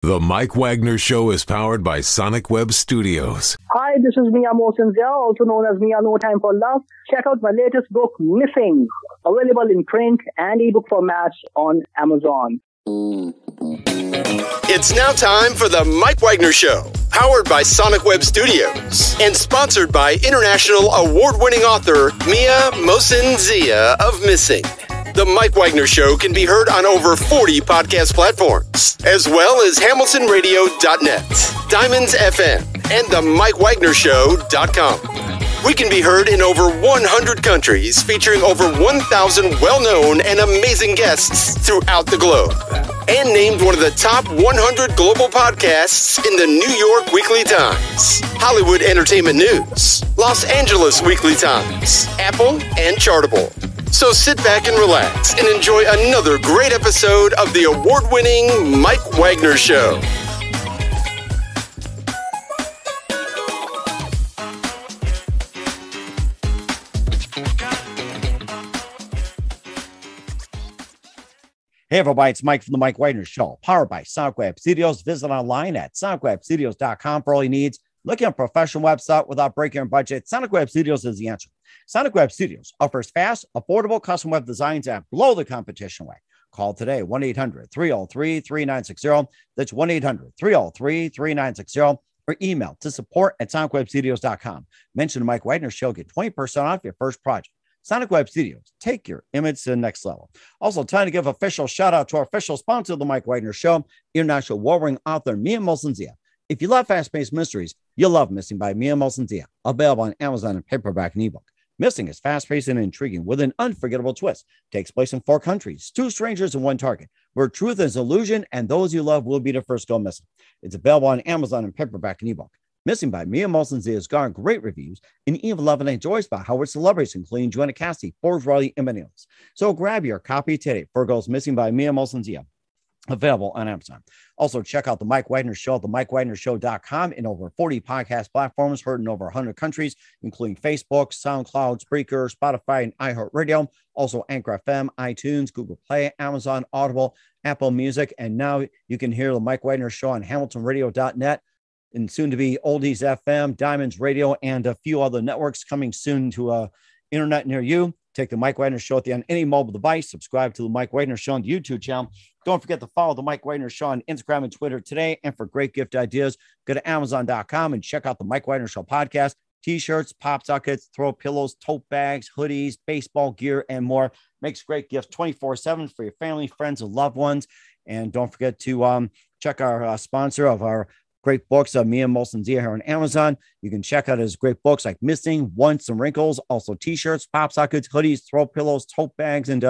The Mike Wagner Show is powered by Sonic Web Studios. Hi, this is Mia Mosinzia, also known as Mia No Time for Love. Check out my latest book, Missing, available in print and ebook formats on Amazon. It's now time for the Mike Wagner Show, powered by Sonic Web Studios and sponsored by international award-winning author Mia Mosinzia of Missing. The Mike Wagner Show can be heard on over 40 podcast platforms, as well as hamiltonradio.net, Diamonds FM, and the MikeWagnerShow.com. We can be heard in over 100 countries, featuring over 1,000 well-known and amazing guests throughout the globe. And named one of the top 100 global podcasts in the New York Weekly Times, Hollywood Entertainment News, Los Angeles Weekly Times, Apple, and Chartable. So sit back and relax and enjoy another great episode of the award-winning Mike Wagner Show. Hey everybody, it's Mike from the Mike Wagner Show, powered by Sonic Web Studios. Visit online at sonicwebstudios.com for all your needs. Looking at a professional website without breaking your budget, Sonic Web Studios is the answer. Sonic Web Studios offers fast, affordable custom web designs that blow the competition away. Call today, 1-800-303-3960. That's 1-800-303-3960. Or email to support@sonicwebstudios.com. Mention the Mike Wagner Show, get 20% off your first project. Sonic Web Studios, take your image to the next level. Also, time to give official shout out to our official sponsor of the Mike Wagner Show, international award-winning author Mia Mosinzia. If you love fast-paced mysteries, you'll love Missing by Mia Mosinzia, available on Amazon in paperback and ebook. Missing is fast-paced and intriguing with an unforgettable twist. Takes place in 4 countries, 2 strangers and 1 target, where truth is illusion and those you love will be the first to go missing. It's available on Amazon in paperback and ebook. Missing by Mia Mosinzia has garnered great reviews and even loved and enjoyed by Howard celebrities, including Joanna Cassidy, Forbes Riley, and many others. So grab your copy today. Virgo's Missing by Mia Mosinzia, available on Amazon. Also, check out the Mike Wagner Show at themikewagnershow.com in over 40 podcast platforms, heard in over 100 countries, including Facebook, SoundCloud, Spreaker, Spotify, and iHeartradio. Also, Anchor FM, iTunes, Google Play, Amazon, Audible, Apple Music, and now you can hear the Mike Wagner Show on hamiltonradio.net. And soon to be Oldies FM, Diamonds Radio, and a few other networks coming soon to internet near you. Take the Mike Wagner Show on any mobile device. Subscribe to the Mike Wagner Show on the YouTube channel. Don't forget to follow the Mike Wagner Show on Instagram and Twitter today. And for great gift ideas, go to Amazon.com and check out the Mike Wagner Show podcast. T-shirts, pop sockets, throw pillows, tote bags, hoodies, baseball gear, and more. Makes great gifts 24/7 for your family, friends, and loved ones. And don't forget to check our sponsor of our great books of Mia Mosinzia here on Amazon. You can check out his great books like Missing, Once, and Wrinkles. Also T-shirts, pop sockets, hoodies, throw pillows, tote bags, and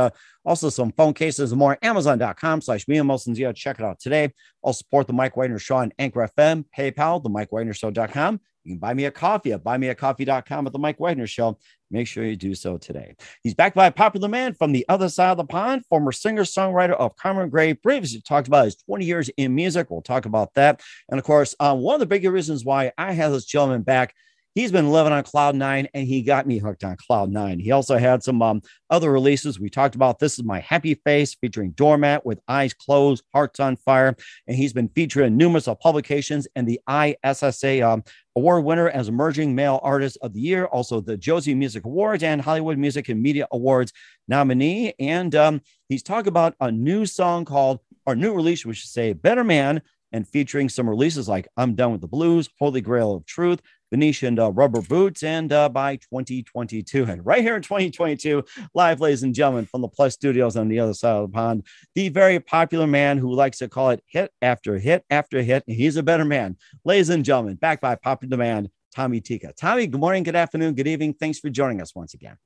also some phone cases and more. Amazon.com/Mia Mosinzia. Check it out today. Also support the Mike Wagner Show on Anchor FM, PayPal, themikewagnershow.com. You can buy me a coffee at buymeacoffee.com at the Mike Wagner Show. Make sure you do so today. He's backed by a popular man from the other side of the pond, former singer-songwriter of Common Gray. Previously talked about his 20 years in music. We'll talk about that. And of course, one of the bigger reasons why I have this gentleman back, he's been living on Cloud 9, and he got me hooked on Cloud 9. He also had some other releases. We talked about This Is My Happy Face, featuring Doormat with Eyes Closed, Hearts on Fire. And he's been featured in numerous publications and the ISSA award winner as Emerging Male Artist of the Year, also the Josie Music Awards and Hollywood Music and Media Awards nominee. And he's talking about a new song called, or new release, we should say, Better Man, and featuring some releases like I'm Done with the Blues, Holy Grail of Truth, Venetian Rubber Boots, and by 2022. And right here in 2022, live, ladies and gentlemen, from the Plus Studios on the other side of the pond, the very popular man who likes to call it hit after hit after hit. He's a better man. Ladies and gentlemen, backed by popular demand, Tommy Tikka. Tommy, good morning, good afternoon, good evening. Thanks for joining us once again.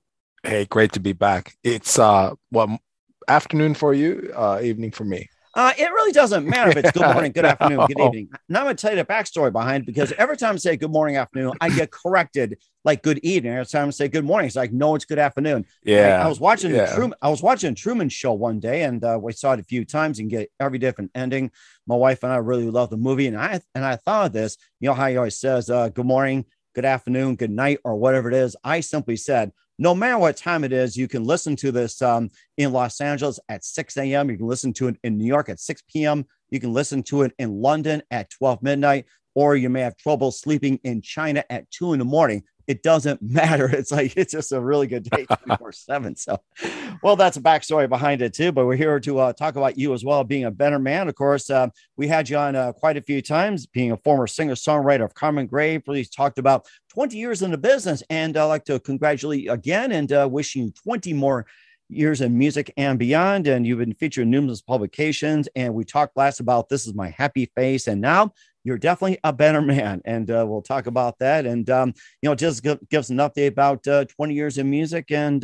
Hey, great to be back. It's afternoon for you, evening for me. It really doesn't matter if it's good morning, good afternoon, good evening. Now I'm going to tell you the backstory behind it, because every time I say good morning, afternoon, I get corrected like good evening. Every time I say good morning, it's like, no, it's good afternoon. Yeah. I was watching Truman Show one day, and we saw it a few times and get every different ending. My wife and I really love the movie, and I thought of this. You know how he always says good morning, good afternoon, good night, or whatever it is. I simply said, no matter what time it is, you can listen to this in Los Angeles at 6 a.m. You can listen to it in New York at 6 p.m. You can listen to it in London at 12 midnight, or you may have trouble sleeping in China at 2 a.m. It doesn't matter. It's just a really good day 24/7. So, well, that's a backstory behind it too, but we're here to talk about you as well, being a better man. Of course, we had you on quite a few times, being a former singer-songwriter of Carmen Gray. Please talked about 20 years in the business, and I'd like to congratulate you again and wish you 20 more years in music and beyond. And you've been featured in numerous publications, and we talked last about This Is My Happy Face, and now you're definitely a better man. And we'll talk about that. And, just give us an update about 20 years in music, and,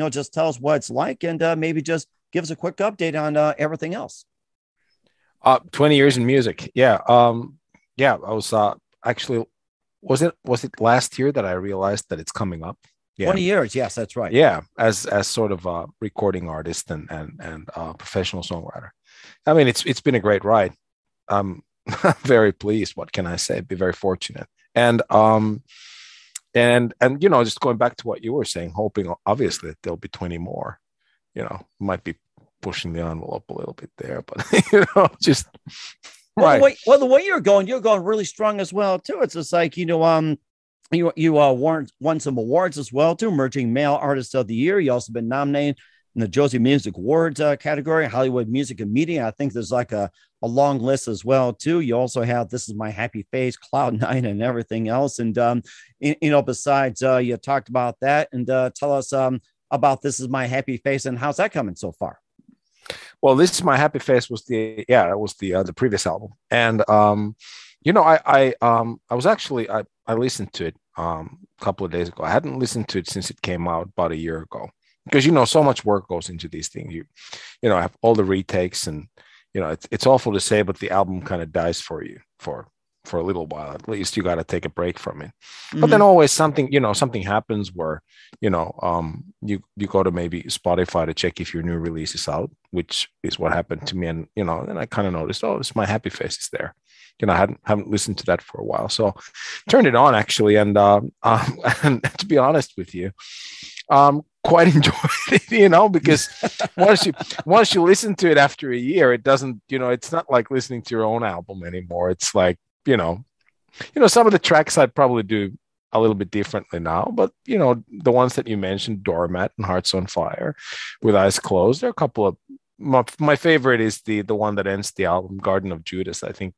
just tell us what it's like, and maybe just give us a quick update on everything else. 20 years in music. Yeah. I was actually, was it last year that I realized that it's coming up? Yeah. 20 years. Yes, that's right. Yeah. As sort of a recording artist and professional songwriter. I mean, it's been a great ride. I'm very pleased. What can I say? Be very fortunate. And just going back to what you were saying, hoping obviously that there'll be 20 more, might be pushing the envelope a little bit there, but just right. The way you're going really strong as well too. It's just like, you won some awards as well too. Emerging Male Artist of the Year. You also been nominated in the Josie Music Awards category, Hollywood Music and Media. I think there's like a long list as well too. You also have This Is My Happy Face, Cloud9, and everything else. And besides, you talked about that, and tell us about This Is My Happy Face and how's that coming so far. Well, This Is My Happy Face was the previous album, and I listened to it a couple of days ago. I hadn't listened to it since it came out about a year ago, because so much work goes into these things. You have all the retakes, and it's awful to say, but the album kind of dies for you for a little while. At least you got to take a break from it. Mm-hmm. But then always something happens where you go to maybe Spotify to check if your new release is out, which is what happened to me. And then I kind of noticed, This Is My Happy Face is there. I haven't listened to that for a while, so turned it on actually, and to be honest with you, quite enjoyed it, because once you listen to it after a year, it doesn't, it's not like listening to your own album anymore. It's like, some of the tracks I'd probably do a little bit differently now, but the ones that you mentioned, Doormat and Hearts on Fire, With Eyes Closed, there are a couple of my favorite is the one that ends the album, Garden of Judas. I think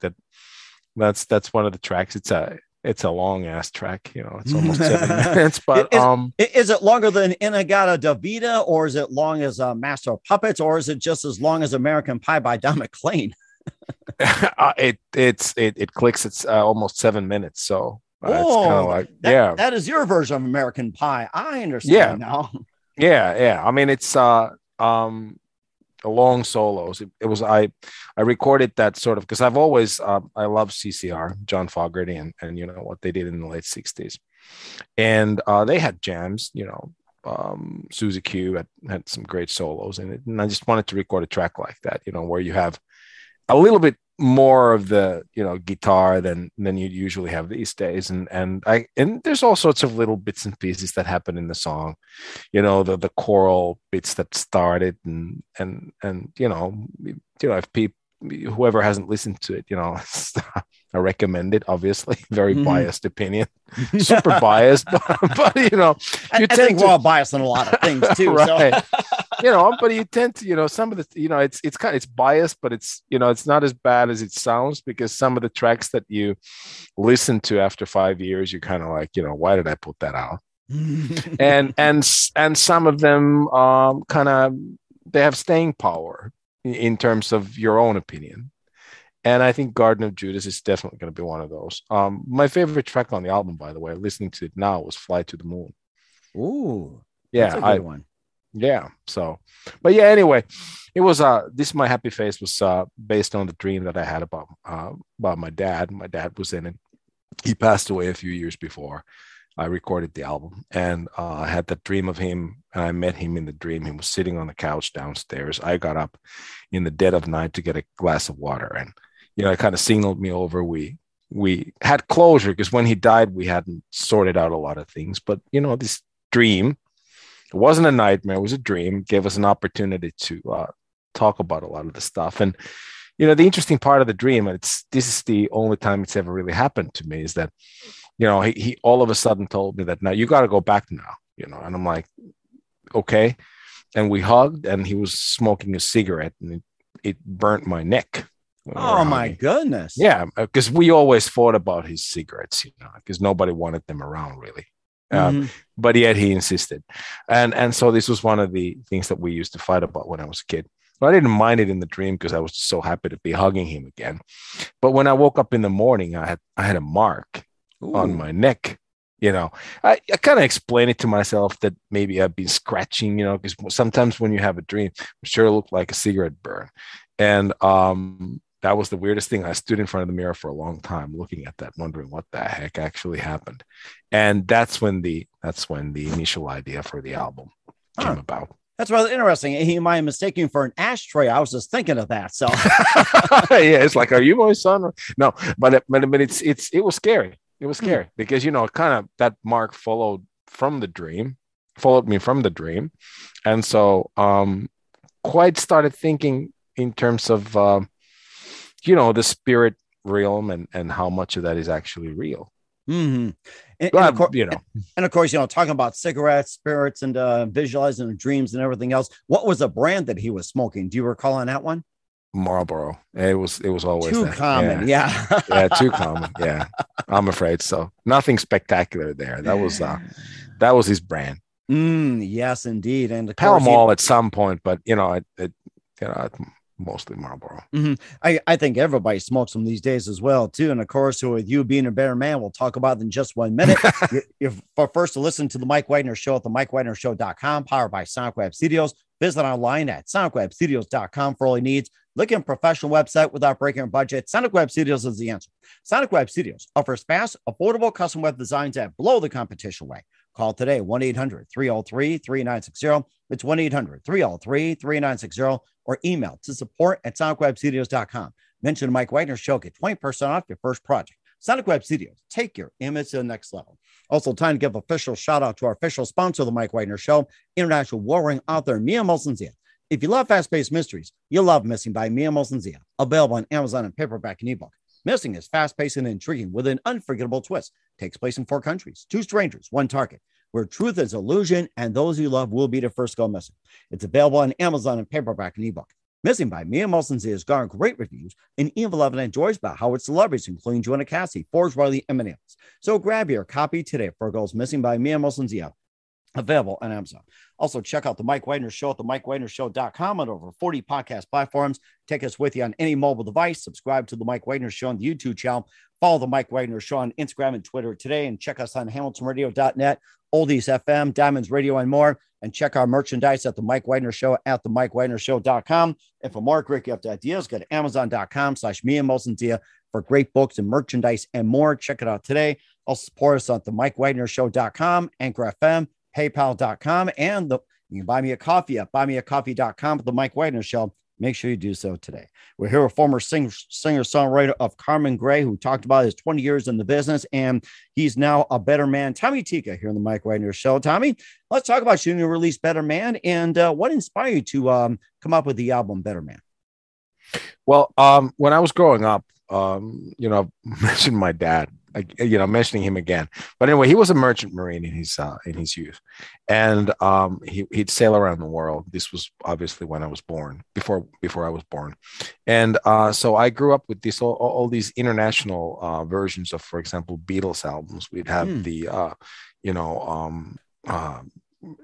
that's one of the tracks. It's a long ass track, it's almost 7 minutes, but is it longer than Inagata Davida, or is it long as Master of Puppets, or is it just as long as American Pie by Don McLean? It clicks. It's almost 7 minutes. So it's kind of like, that is your version of American Pie. I understand now. Yeah. I mean, it's long solos. It was I recorded that sort of because I've always I love CCR, John Fogerty, and what they did in the late 60s, and they had jams. Susie Q had some great solos in it, and I just wanted to record a track like that, where you have a little bit more of the guitar than you usually have these days, and there's all sorts of little bits and pieces that happen in the song, the choral bits that started, and if people, whoever hasn't listened to it, I recommend it. Obviously, very biased opinion, super biased, but I think we're all biased on a lot of things too, right? So. But you tend to, some of the, it's biased, but it's not as bad as it sounds, because some of the tracks that you listen to after 5 years, you're kind of like, why did I put that out? and some of them they have staying power in terms of your own opinion. And I think Garden of Judas is definitely going to be one of those. My favorite track on the album, by the way, listening to it now, was Fly to the Moon. Ooh, yeah, that's a good one. Yeah. So, but yeah, anyway, it was, This Is My Happy Face was based on the dream that I had about my dad. My dad was in it. He passed away a few years before I recorded the album, and I had that dream of him, and I met him in the dream. He was sitting on the couch downstairs. I got up in the dead of night to get a glass of water, and it kind of signaled me over. We had closure, because when he died, we hadn't sorted out a lot of things. But this dream, it wasn't a nightmare; it was a dream. It gave us an opportunity to talk about a lot of the stuff, and the interesting part of the dream, and this is the only time it's ever really happened to me, is that, he all of a sudden told me that now you got to go back now, and I'm like, okay. And we hugged, and he was smoking a cigarette, and it burnt my neck. Oh my goodness. Yeah, because we always fought about his cigarettes, because nobody wanted them around really. But yet he insisted. And so this was one of the things that we used to fight about when I was a kid. But I didn't mind it in the dream because I was just so happy to be hugging him again. But when I woke up in the morning, I had a mark on my neck. I kind of explained it to myself that maybe I've been scratching, because sometimes when you have a dream, it sure looked like a cigarette burn. And that was the weirdest thing. I stood in front of the mirror for a long time looking at that, wondering what the heck actually happened. And that's when the initial idea for the album came about. That's rather interesting. He might have mistaken for an ashtray. I was just thinking of that. So yeah, it's like, are you my son? No, but it was scary. It was scary because, kind of that mark followed me from the dream. And so quite started thinking in terms of, the spirit realm and how much of that is actually real. Mm-hmm. And of course, talking about cigarettes, spirits, and visualizing dreams and everything else. What was the brand that he was smoking? Do you recall on that one? Marlboro. It was always too common. Yeah. Yeah, too common. Yeah, I'm afraid so. Nothing spectacular there. That was his brand. Yes, indeed. And Pall Mall at some point, but mostly Marlboro. Mm-hmm. I think everybody smokes them these days as well too. And of course, with you being a better man, we'll talk about it in just 1 minute. But first, to listen to the Mike Wagner Show at the MikeWagnerShow.com, powered by Sonic Web Studios. Visit online at sonicwebstudios.com for all your needs. Look at a professional website without breaking your budget. Sonic Web Studios is the answer. Sonic Web Studios offers fast, affordable custom web designs that blow the competition away. Call today, 1-800-303-3960. It's 1-800-303-3960, or email to support@sonicwebstudios.com. Mention the Mike Wagner Show. Get 20% off your first project. Sonic Web Studios. Take your image to the next level. Also, time to give official shout out to our official sponsor of the Mike Wagner Show, international warring author Mia Molson-Zia. If you love fast-paced mysteries, you'll love Missing by Mia Molson-Zia. Available on Amazon and paperback and ebook. Missing is fast-paced and intriguing with an unforgettable twist. Takes place in 4 countries, 2 strangers, 1 target, where truth is illusion and those you love will be the first go missing. It's available on Amazon and paperback and ebook. Missing by Mia Molson-Zia has garnered great reviews, and even Eleven enjoys about how its celebrities, including Joanna Cassie, Forbes Riley, and many others. So grab your copy today for Girls Missing by Mia Molson-Zia. Available on Amazon. Also, check out the Mike Wagner Show at the MikeWagnerShow.com on over 40 podcast platforms. Take us with you on any mobile device. Subscribe to the Mike Wagner Show on the YouTube channel. Follow the Mike Wagner Show on Instagram and Twitter today. And check us on HamiltonRadio.net, Oldies FM, Diamonds Radio, and more. And check our merchandise at the Mike Wagner Show at the MikeWagnerShow.com. And for more great gift ideas, go to Amazon.com/Mia Molson-Zia for great books and merchandise and more. Check it out today. Also support us at the MikeWagnerShow.com, Anchor FM, PayPal.com, and you can buy me a coffee at buymeacoffee.com at the Mike Wagner Show. Make sure you do so today. We're here with former singer-songwriter of Carmen Gray, who talked about his 20 years in the business, and he's now a better man. Tommy Tikka here on the Mike Wagner Show. Tommy, let's talk about your new release, Better Man, and what inspired you to come up with the album Better Man? Well, when I was growing up, I mentioned my dad. Mentioning him again, but anyway, he was a merchant marine in his youth, and he'd sail around the world. This was obviously when I was born, before I was born, and so I grew up with all these international versions of, for example, Beatles albums. We'd have the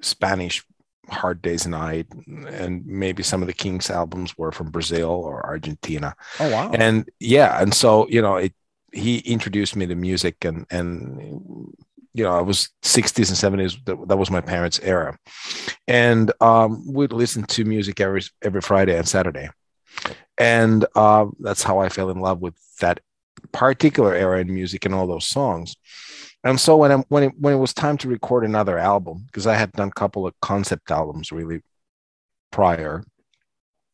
Spanish Hard Day's Night, and maybe some of the Kings albums were from Brazil or Argentina. Oh wow! And yeah, and so he introduced me to music, and I was 60s and 70s. That was my parents' era, and we'd listen to music every Friday and Saturday, and that's how I fell in love with that particular era in music and all those songs. And so when it was time to record another album, because I had done a couple of concept albums really prior,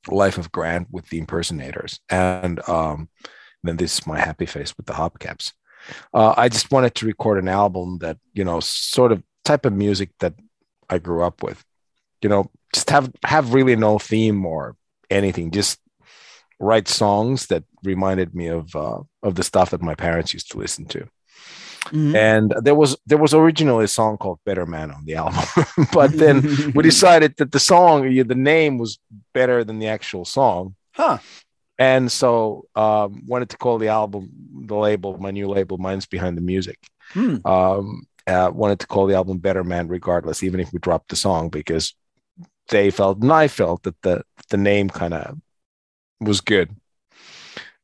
Life of Grant with the Impersonators, and then this is My Happy Face with the Hopcaps. I just wanted to record an album that, sort of type of music that I grew up with, just have really no theme or anything, just write songs that reminded me of the stuff that my parents used to listen to. Mm-hmm. And there was originally a song called Betterman on the album, but then we decided that the name was better than the actual song. Huh. And so wanted to call my new label, Minds Behind the Music. Wanted to call the album Betterman regardless, even if we dropped the song, because they felt and I felt that the name kind of was good.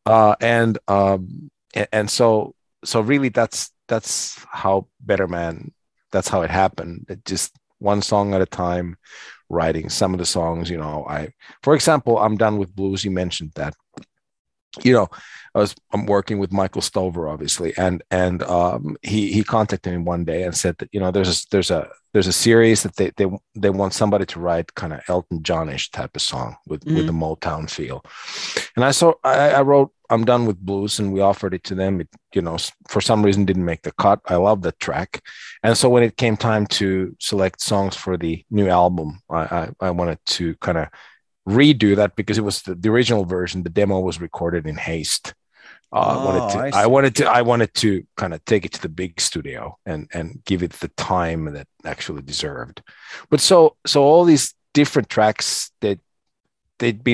And so really that's how Betterman, that's how it happened. It just one song at a time, writing some of the songs, for example, I'm Done with Blues. You mentioned that, I'm working with Michael Stover, obviously. And he contacted me one day and said that, there's a series that they want somebody to write kind of Elton John-ish type of song with the Motown feel. And I wrote I'm Done with Blues, and we offered it to them. It, for some reason didn't make the cut. I love that track. And so when it came time to select songs for the new album, I wanted to kind of redo that, because it was the original version. The demo was recorded in haste. I wanted to kind of take it to the big studio and give it the time that actually deserved. But so all these different tracks that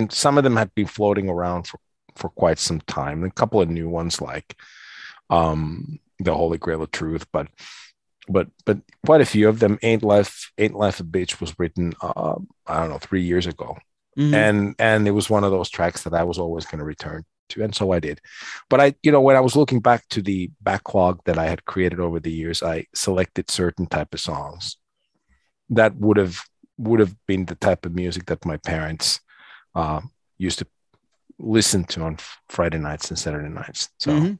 some of them had been floating around for quite some time. A couple of new ones like The Holy Grail of Truth, but quite a few of them. Ain't Life a Bitch was written 3 years ago. Mm-hmm. And it was one of those tracks that I was always going to return to, and so I did. But when I was looking back to the backlog that I had created over the years, I selected certain type of songs that would have been the type of music that my parents used to listen to on Friday nights and Saturday nights. So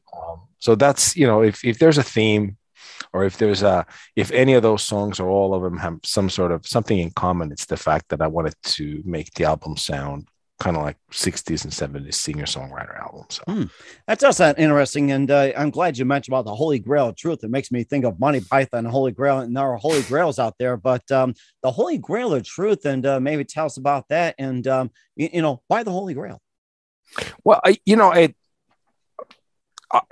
so that's, if there's a theme, or if any of those songs or all of them have something in common, it's the fact that I wanted to make the album sound kind of like 60s and 70s singer-songwriter album. So that does sound interesting. And I'm glad you mentioned about the Holy Grail of Truth. It makes me think of Monty Python and Holy Grail, and there are Holy Grails out there, but the Holy Grail of Truth, and maybe tell us about that. And, why the Holy Grail? Well, it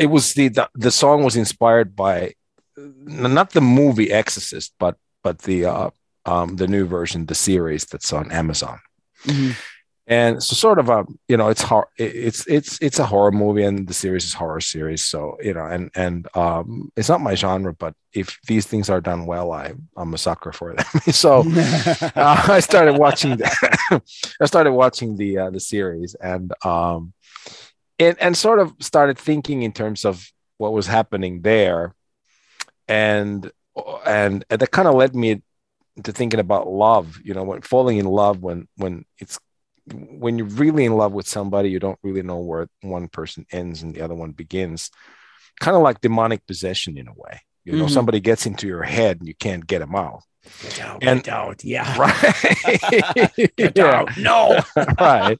was the song was inspired by not the movie Exorcist, but the new version, the series that's on Amazon. Mm-hmm. And so sort of it's a horror movie, and the series is horror series. So, and it's not my genre, but if these things are done well, I'm a sucker for them. So I started watching the series, and sort of started thinking in terms of what was happening there. And that kind of led me to thinking about love, when falling in love, when you're really in love with somebody, you don't really know where one person ends and the other one begins. Kind of like demonic possession in a way. Somebody gets into your head and you can't get them out. Get out. Yeah. Right. Get out. No. Right.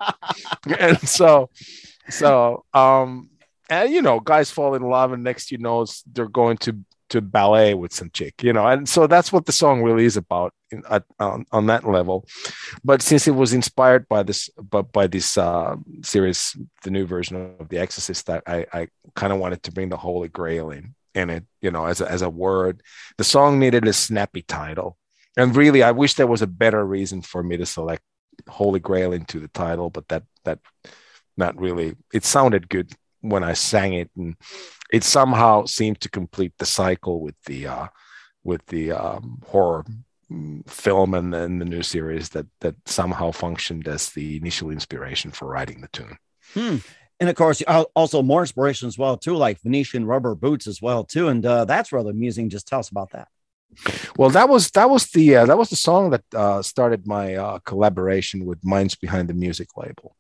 And guys fall in love, and next they're going to ballet with some chick, and so that's what the song really is about on that level. But since it was inspired by this series, the new version of The Exorcist, I kind of wanted to bring the Holy Grail in it, as a word. The song needed a snappy title, and really I wish there was a better reason for me to select Holy Grail into the title, but that not really. It sounded good when I sang it, and it somehow seemed to complete the cycle with the horror film and then the new series that somehow functioned as the initial inspiration for writing the tune. And of course, also more inspiration as well too, like Venetian Rubber Boots as well too, and that's rather amusing. Just tell us about that. Well, that was the song that started my collaboration with Minds Behind the Music label.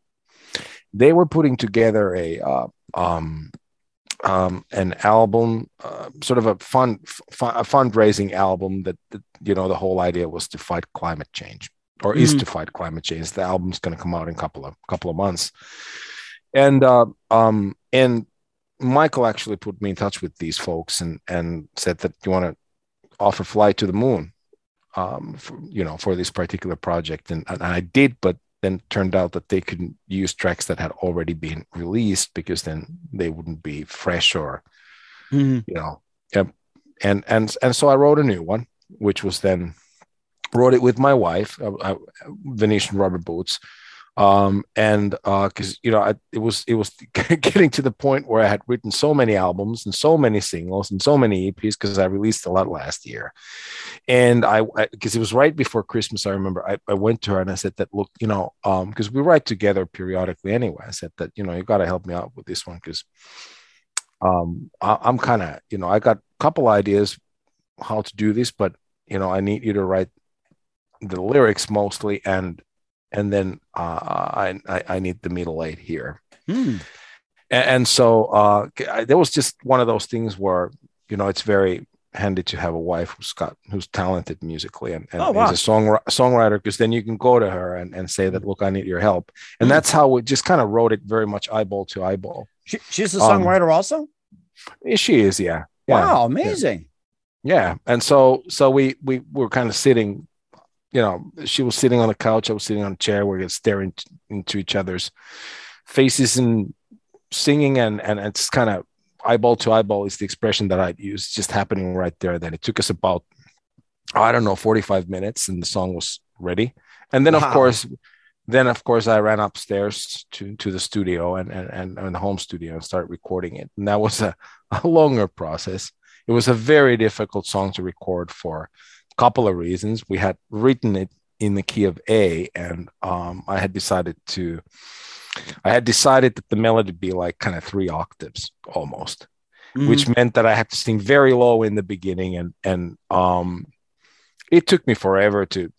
They were putting together an album, sort of a fundraising album that the whole idea was to fight climate change, or is to fight climate change. The album's going to come out in a couple of months, and Michael actually put me in touch with these folks and said that you want to offer Fly to the Moon, for this particular project, and I did, but then turned out that they couldn't use tracks that had already been released because then they wouldn't be fresh or, you know, and so I wrote a new one, which was then wrote it with my wife, Venetian Rubberboots. And because it was getting to the point where I had written so many albums and so many singles and so many EPs because I released a lot last year, and I because it was right before Christmas. I remember I went to her and I said that, look, because we write together periodically anyway. I said that, you got to help me out with this one because I'm kind of, I got a couple ideas how to do this, but I need you to write the lyrics mostly, and then I need the middle eight here. And so there was just one of those things where, it's very handy to have a wife who's talented musically and is a songwriter, because then you can go to her and say that, look, I need your help. And that's how we just kind of wrote it very much eyeball to eyeball. She's a songwriter also? She is, yeah. Wow, amazing. Yeah. And so we were kind of sitting, she was sitting on the couch, I was sitting on a chair, we were staring into each other's faces and singing, and it's kind of eyeball to eyeball is the expression that I'd use, just happening right there. Then it took us about, 45 minutes, and the song was ready. And then, of course, I ran upstairs to the studio and the home studio and started recording it. And that was a longer process. It was a very difficult song to record for a couple of reasons. We had written it in the key of A, and I had decided that the melody be like kind of 3 octaves almost, which meant that I had to sing very low in the beginning, and it took me forever to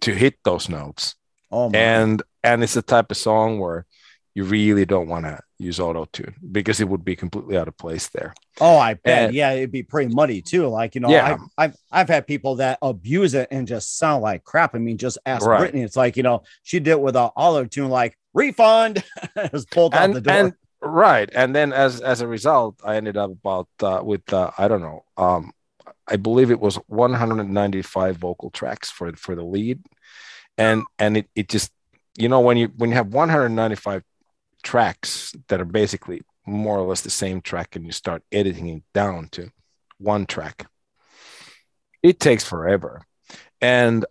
hit those notes. And it's the type of song where you really don't want to use auto-tune because it would be completely out of place there. Oh, I bet. Yeah, it'd be pretty muddy too. Like, I've had people that abuse it and just sound like crap. I mean, just ask Brittany. It's like, she did it with an auto-tune, like refund, was pulled out the door. And then as a result, I ended up with I believe it was 195 vocal tracks for the lead. And it just, when you have 195 tracks that are basically more or less the same track, and you start editing it down to one track, it takes forever. And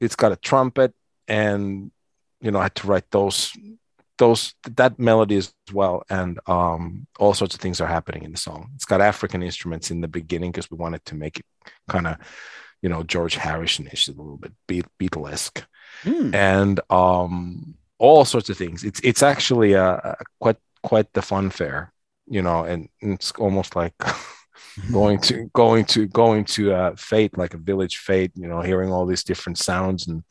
it's got a trumpet, and I had to write that melody as well, and all sorts of things are happening in the song. It's got African instruments in the beginning because we wanted to make it kind of George Harrison-ish, a little bit Beatlesque, and all sorts of things. It's actually quite the fun fair, and it's almost like going to a fete, like a village fete, hearing all these different sounds and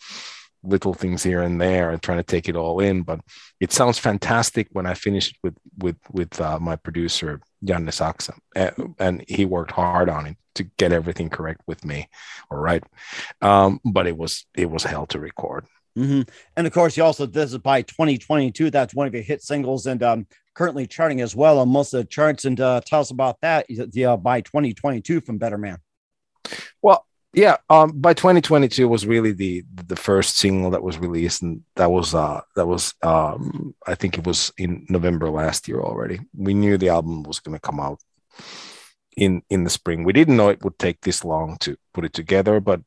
little things here and there and trying to take it all in. But it sounds fantastic when I finish it with my producer Janne Saksa, and he worked hard on it to get everything correct with me. All right. But it was hell to record. And of course, you also, this is by 2022. That's one of your hit singles, and currently charting as well on most of the charts. And tell us about that, by 2022 from Betterman. Well, yeah, by 2022 was really the first single that was released, and that was I think it was in November last year already. We knew the album was going to come out in the spring. We didn't know it would take this long to put it together, but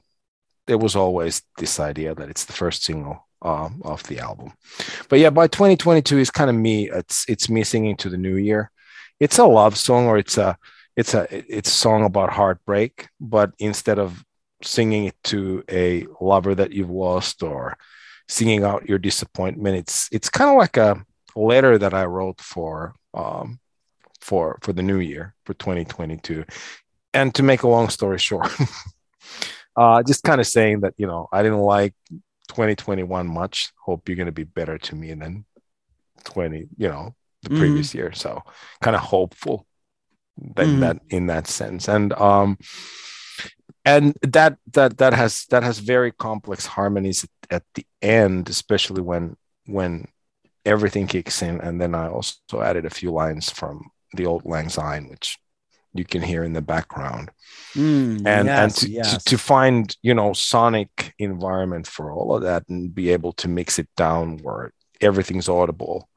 there was always this idea that it's the first single of the album. But yeah, by 2022 is kind of me. It's me singing to the new year. It's a love song, or it's a song about heartbreak, but instead of singing it to a lover that you've lost or singing out your disappointment, it's kind of like a letter that I wrote for the new year, for 2022. And to make a long story short, just kind of saying that, I didn't like 2021 much. Hope you're going to be better to me than the previous year. So kind of hopeful that in that sense. And that has very complex harmonies at the end, especially when everything kicks in. And then I also added a few lines from the Old Lang Syne, which you can hear in the background. To find, sonic environment for all of that and be able to mix it down where everything's audible,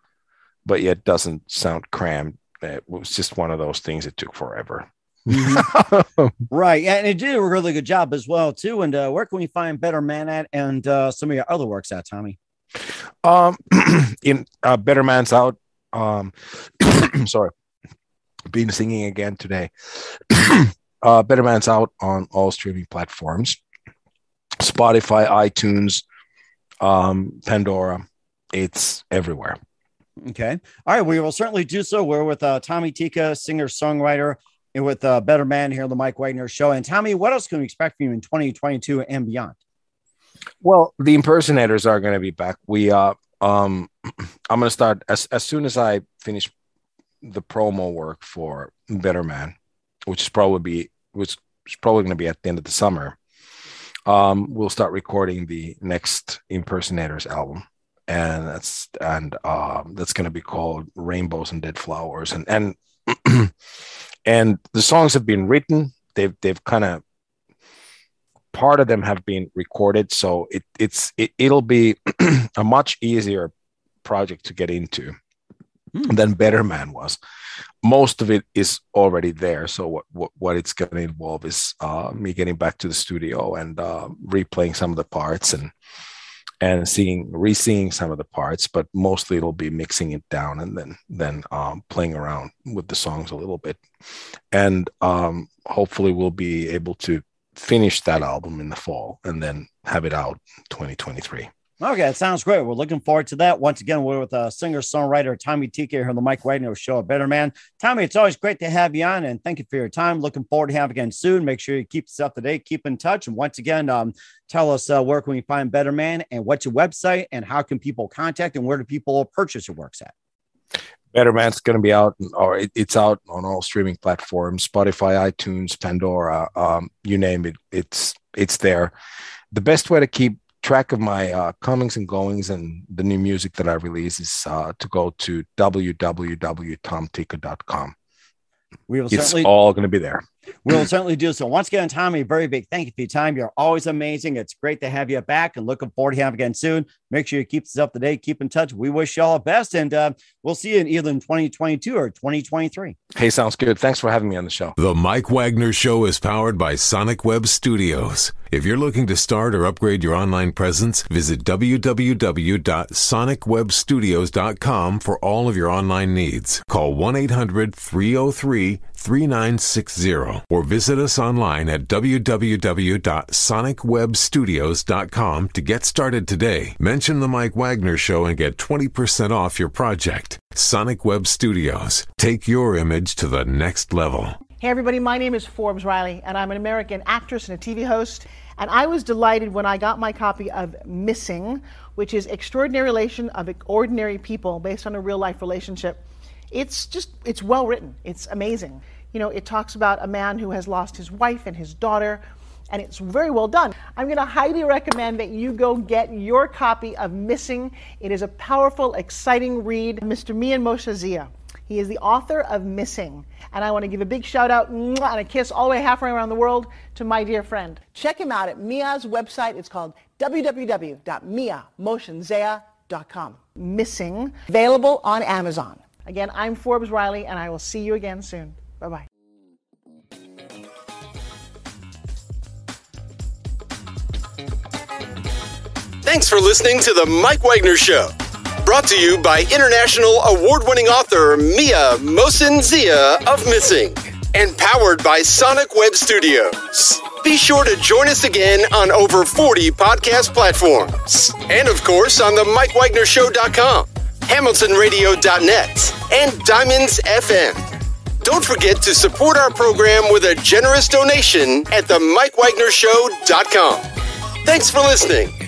but yet doesn't sound crammed. It was just one of those things that took forever. Mm-hmm. Right. Yeah, and it did a really good job as well, too. And where can we find Better Man at and some of your other works at, Tommy? In Better Man's out. Sorry. Been singing again today. Better Man's out on all streaming platforms. Spotify, iTunes, Pandora. It's everywhere. Okay. All right. We will certainly do so. We're with Tommy Tikka, singer-songwriter, and with Better Man here on the Mike Wagner Show. And Tommy, what else can we expect from you in 2022 and beyond? Well, the impersonators are going to be back. I'm going to start as soon as I finish the promo work for Better Man, which is probably going to be at the end of the summer. We'll start recording the next impersonators album, and that's going to be called Rainbows and Dead Flowers, and and the songs have been written. They've kind of, part of them have been recorded, so it'll be a much easier project to get into than Better Man was. Most of it is already there. So what it's going to involve is me getting back to the studio and replaying some of the parts and re-singing some of the parts, but mostly it'll be mixing it down and then playing around with the songs a little bit. And hopefully we'll be able to finish that album in the fall and then have it out 2023. Okay, that sounds great. We're looking forward to that. Once again, we're with singer-songwriter Tommy Tikka here on the Mike Wagner Show, a Better Man. Tommy, it's always great to have you on, and thank you for your time. Looking forward to having you again soon. Make sure you keep us up to date, keep in touch. And once again, tell us where can we find Better Man and what's your website and how can people contact and where do people purchase your works at? Better Man's going to be out, or it's out on all streaming platforms, Spotify, iTunes, Pandora, you name it, it's there. The best way to keep track of my comings and goings and the new music that I release is to go to www.tomtikka.com. It's all going to be there. We will certainly do so. Once again, Tommy, very big thank you for your time. You're always amazing. It's great to have you back and looking forward to having you again soon. Make sure you keep us up to date, keep in touch. We wish you all the best, and we'll see you in either in 2022 or 2023. Hey, sounds good. Thanks for having me on the show. The Mike Wagner Show is powered by Sonic Web Studios. If you're looking to start or upgrade your online presence, visit www.sonicwebstudios.com for all of your online needs. Call 1-800-303-3960 or visit us online at www.sonicwebstudios.com to get started today. Mention the Mike Wagner Show and get 20% off your project. Sonic Web Studios. Take your image to the next level. Hey everybody, my name is Forbes Riley, and I'm an American actress and a TV host. And I was delighted when I got my copy of Missing, which is Extraordinary Relation of Ordinary People based on a real-life relationship. It's well written. It's amazing. You know, it talks about a man who has lost his wife and his daughter, and it's very well done. I'm going to highly recommend that you go get your copy of Missing. It is a powerful, exciting read. Mr. Mian Moshe Zia. He is the author of Missing. And I want to give a big shout out and a kiss all the way halfway around the world to my dear friend. Check him out at Mia's website. It's called www.miamotionzea.com. Missing, available on Amazon. Again, I'm Forbes Riley, and I will see you again soon. Bye-bye. Thanks for listening to The Mike Wagner Show. Brought to you by international award-winning author Mia Mohsen-Zia of Missing. And powered by Sonic Web Studios. Be sure to join us again on over 40 podcast platforms. And of course on the MikeWagnerShow.com, HamiltonRadio.net, and Diamonds FM. Don't forget to support our program with a generous donation at the MikeWagnerShow.com. Thanks for listening.